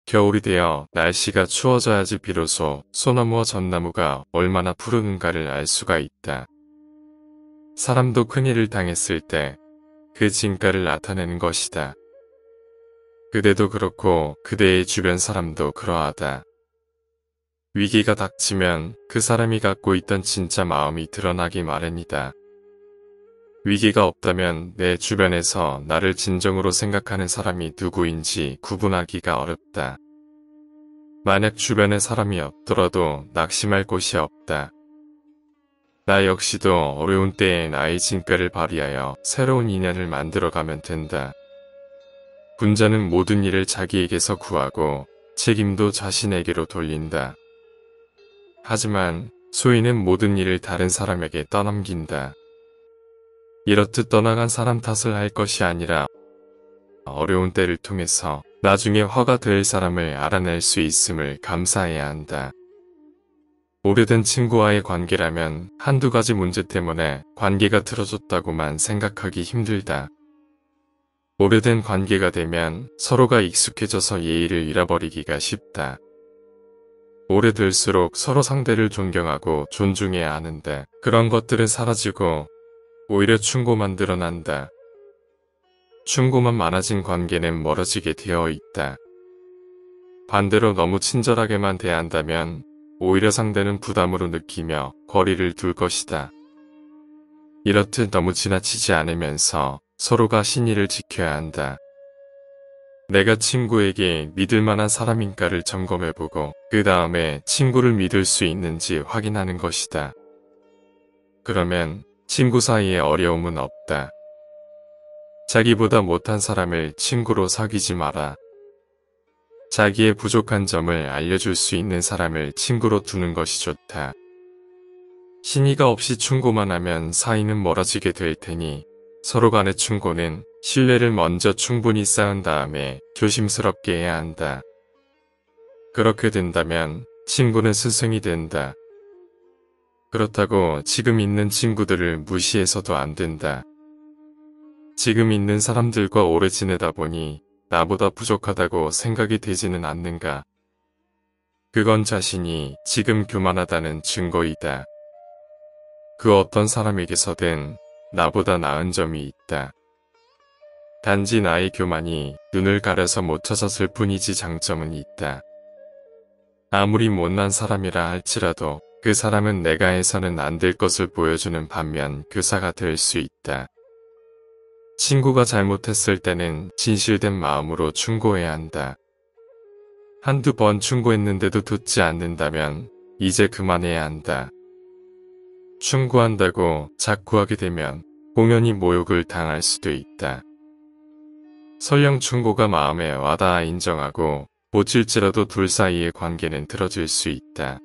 겨울이 되어 날씨가 추워져야지 비로소 소나무와 전나무가 얼마나 푸르는가를 알 수가 있다. 사람도 큰일을 당했을 때 그 진가를 나타내는 것이다. 그대도 그렇고 그대의 주변 사람도 그러하다. 위기가 닥치면 그 사람이 갖고 있던 진짜 마음이 드러나기 마련이다. 위기가 없다면 내 주변에서 나를 진정으로 생각하는 사람이 누구인지 구분하기가 어렵다. 만약 주변에 사람이 없더라도 낙심할 곳이 없다. 나 역시도 어려운 때에 나의 진가를 발휘하여 새로운 인연을 만들어가면 된다. 군자는 모든 일을 자기에게서 구하고 책임도 자신에게로 돌린다. 하지만 소인은 모든 일을 다른 사람에게 떠넘긴다. 이렇듯 떠나간 사람 탓을 할 것이 아니라 어려운 때를 통해서 나중에 화가 될 사람을 알아낼 수 있음을 감사해야 한다. 오래된 친구와의 관계라면 한두 가지 문제 때문에 관계가 틀어졌다고만 생각하기 힘들다. 오래된 관계가 되면 서로가 익숙해져서 예의를 잃어버리기가 쉽다. 오래될수록 서로 상대를 존경하고 존중해야 하는데 그런 것들은 사라지고 오히려 충고만 늘어난다. 충고만 많아진 관계는 멀어지게 되어 있다. 반대로 너무 친절하게만 대한다면 오히려 상대는 부담으로 느끼며 거리를 둘 것이다. 이렇듯 너무 지나치지 않으면서 서로가 신의를 지켜야 한다. 내가 친구에게 믿을 만한 사람인가를 점검해보고 그 다음에 친구를 믿을 수 있는지 확인하는 것이다. 그러면 친구 사이에 어려움은 없다. 자기보다 못한 사람을 친구로 사귀지 마라. 자기의 부족한 점을 알려줄 수 있는 사람을 친구로 두는 것이 좋다. 신의가 없이 충고만 하면 사이는 멀어지게 될 테니 서로 간의 충고는 신뢰를 먼저 충분히 쌓은 다음에 조심스럽게 해야 한다. 그렇게 된다면 친구는 스승이 된다. 그렇다고 지금 있는 친구들을 무시해서도 안 된다. 지금 있는 사람들과 오래 지내다 보니 나보다 부족하다고 생각이 되지는 않는가. 그건 자신이 지금 교만하다는 증거이다. 그 어떤 사람에게서든 나보다 나은 점이 있다. 단지 나의 교만이 눈을 가려서 못 찾았을 뿐이지 장점은 있다. 아무리 못난 사람이라 할지라도 그 사람은 내가 해서는 안 될 것을 보여주는 반면 교사가 될 수 있다. 친구가 잘못했을 때는 진실된 마음으로 충고해야 한다. 한두 번 충고했는데도 듣지 않는다면 이제 그만해야 한다. 충고한다고 자꾸 하게 되면 공연히 모욕을 당할 수도 있다. 설령 충고가 마음에 와닿아 인정하고 고칠지라도 둘 사이의 관계는 틀어질 수 있다.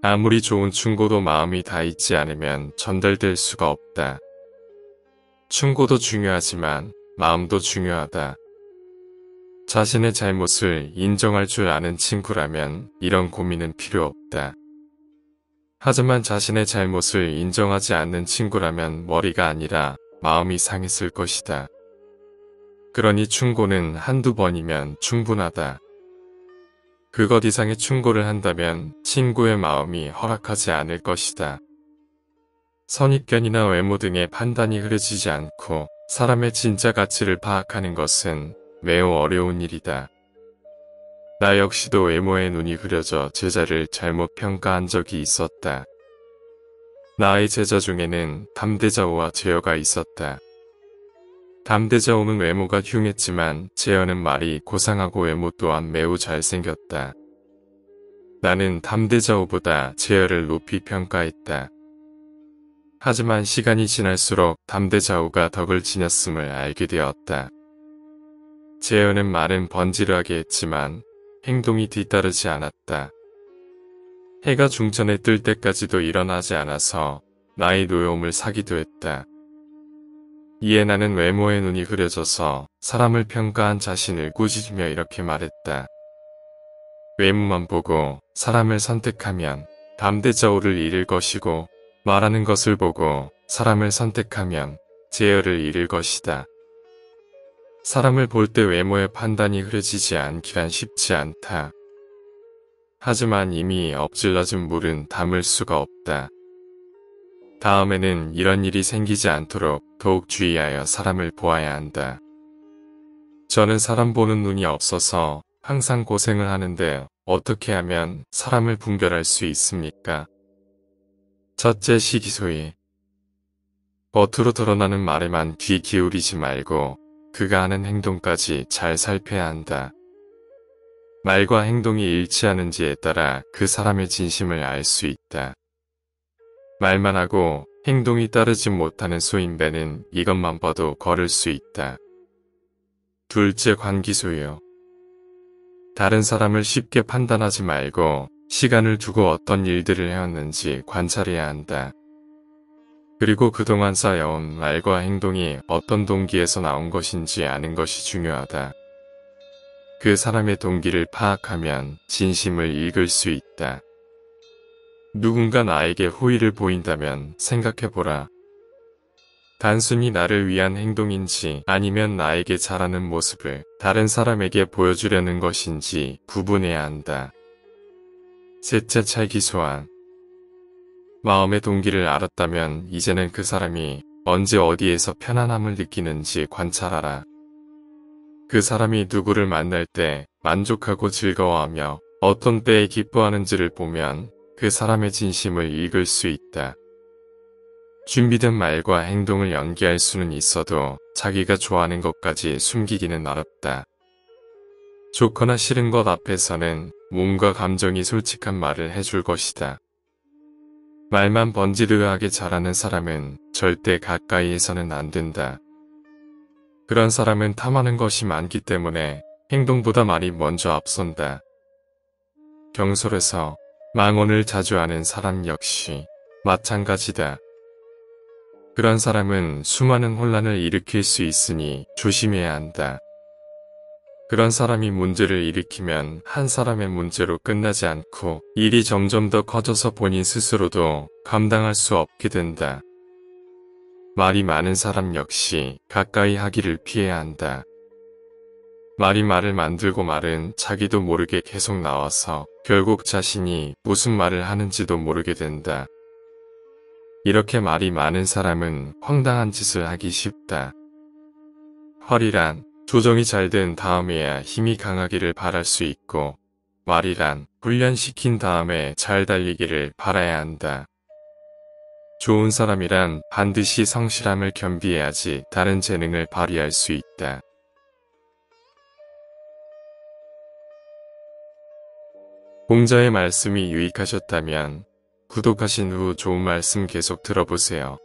아무리 좋은 충고도 마음이 다 있지 않으면 전달될 수가 없다. 충고도 중요하지만 마음도 중요하다. 자신의 잘못을 인정할 줄 아는 친구라면 이런 고민은 필요 없다. 하지만 자신의 잘못을 인정하지 않는 친구라면 머리가 아니라 마음이 상했을 것이다. 그러니 충고는 한두 번이면 충분하다. 그것 이상의 충고를 한다면 친구의 마음이 허락하지 않을 것이다. 선입견이나 외모 등의 판단이 흐려지지 않고 사람의 진짜 가치를 파악하는 것은 매우 어려운 일이다. 나 역시도 외모에 눈이 흐려져 제자를 잘못 평가한 적이 있었다. 나의 제자 중에는 담대자오와 제어가 있었다. 담대자오는 외모가 흉했지만 제어는 말이 고상하고 외모 또한 매우 잘생겼다. 나는 담대자오보다 제어를 높이 평가했다. 하지만 시간이 지날수록 담대자오가 덕을 지녔음을 알게 되었다. 제어는 말은 번지르하게 했지만 행동이 뒤따르지 않았다. 해가 중천에 뜰 때까지도 일어나지 않아서 나의 노여움을 사기도 했다. 이에 나는 외모에 눈이 흐려져서 사람을 평가한 자신을 꾸짖으며 이렇게 말했다. 외모만 보고 사람을 선택하면 담대자오를 잃을 것이고 말하는 것을 보고 사람을 선택하면 제어를 잃을 것이다. 사람을 볼 때 외모의 판단이 흐려지지 않기란 쉽지 않다. 하지만 이미 엎질러진 물은 담을 수가 없다. 다음에는 이런 일이 생기지 않도록 더욱 주의하여 사람을 보아야 한다. 저는 사람 보는 눈이 없어서 항상 고생을 하는데 어떻게 하면 사람을 분별할 수 있습니까? 첫째, 시기소이. 겉으로 드러나는 말에만 귀 기울이지 말고 그가 하는 행동까지 잘 살펴야 한다. 말과 행동이 일치하는지에 따라 그 사람의 진심을 알 수 있다. 말만 하고 행동이 따르지 못하는 소인배는 이것만 봐도 거를 수 있다. 둘째, 관기소요. 다른 사람을 쉽게 판단하지 말고 시간을 두고 어떤 일들을 해왔는지 관찰해야 한다. 그리고 그동안 쌓여온 말과 행동이 어떤 동기에서 나온 것인지 아는 것이 중요하다. 그 사람의 동기를 파악하면 진심을 읽을 수 있다. 누군가 나에게 호의를 보인다면 생각해보라. 단순히 나를 위한 행동인지 아니면 나에게 잘하는 모습을 다른 사람에게 보여주려는 것인지 구분해야 한다. 셋째, 찰기소환. 마음의 동기를 알았다면 이제는 그 사람이 언제 어디에서 편안함을 느끼는지 관찰하라. 그 사람이 누구를 만날 때 만족하고 즐거워하며 어떤 때에 기뻐하는지를 보면 그 사람의 진심을 읽을 수 있다. 준비된 말과 행동을 연기할 수는 있어도 자기가 좋아하는 것까지 숨기기는 어렵다. 좋거나 싫은 것 앞에서는 몸과 감정이 솔직한 말을 해줄 것이다. 말만 번지르르하게 잘하는 사람은 절대 가까이에서는 안 된다. 그런 사람은 탐하는 것이 많기 때문에 행동보다 말이 먼저 앞선다. 경솔해서 망언을 자주 하는 사람 역시 마찬가지다. 그런 사람은 수많은 혼란을 일으킬 수 있으니 조심해야 한다. 그런 사람이 문제를 일으키면 한 사람의 문제로 끝나지 않고 일이 점점 더 커져서 본인 스스로도 감당할 수 없게 된다. 말이 많은 사람 역시 가까이 하기를 피해야 한다. 말이 말을 만들고 말은 자기도 모르게 계속 나와서 결국 자신이 무슨 말을 하는지도 모르게 된다. 이렇게 말이 많은 사람은 황당한 짓을 하기 쉽다. 허리란 조정이 잘 된 다음에야 힘이 강하기를 바랄 수 있고 말이란 훈련시킨 다음에 잘 달리기를 바라야 한다. 좋은 사람이란 반드시 성실함을 겸비해야지 다른 재능을 발휘할 수 있다. 공자의 말씀이 유익하셨다면 구독하신 후 좋은 말씀 계속 들어보세요.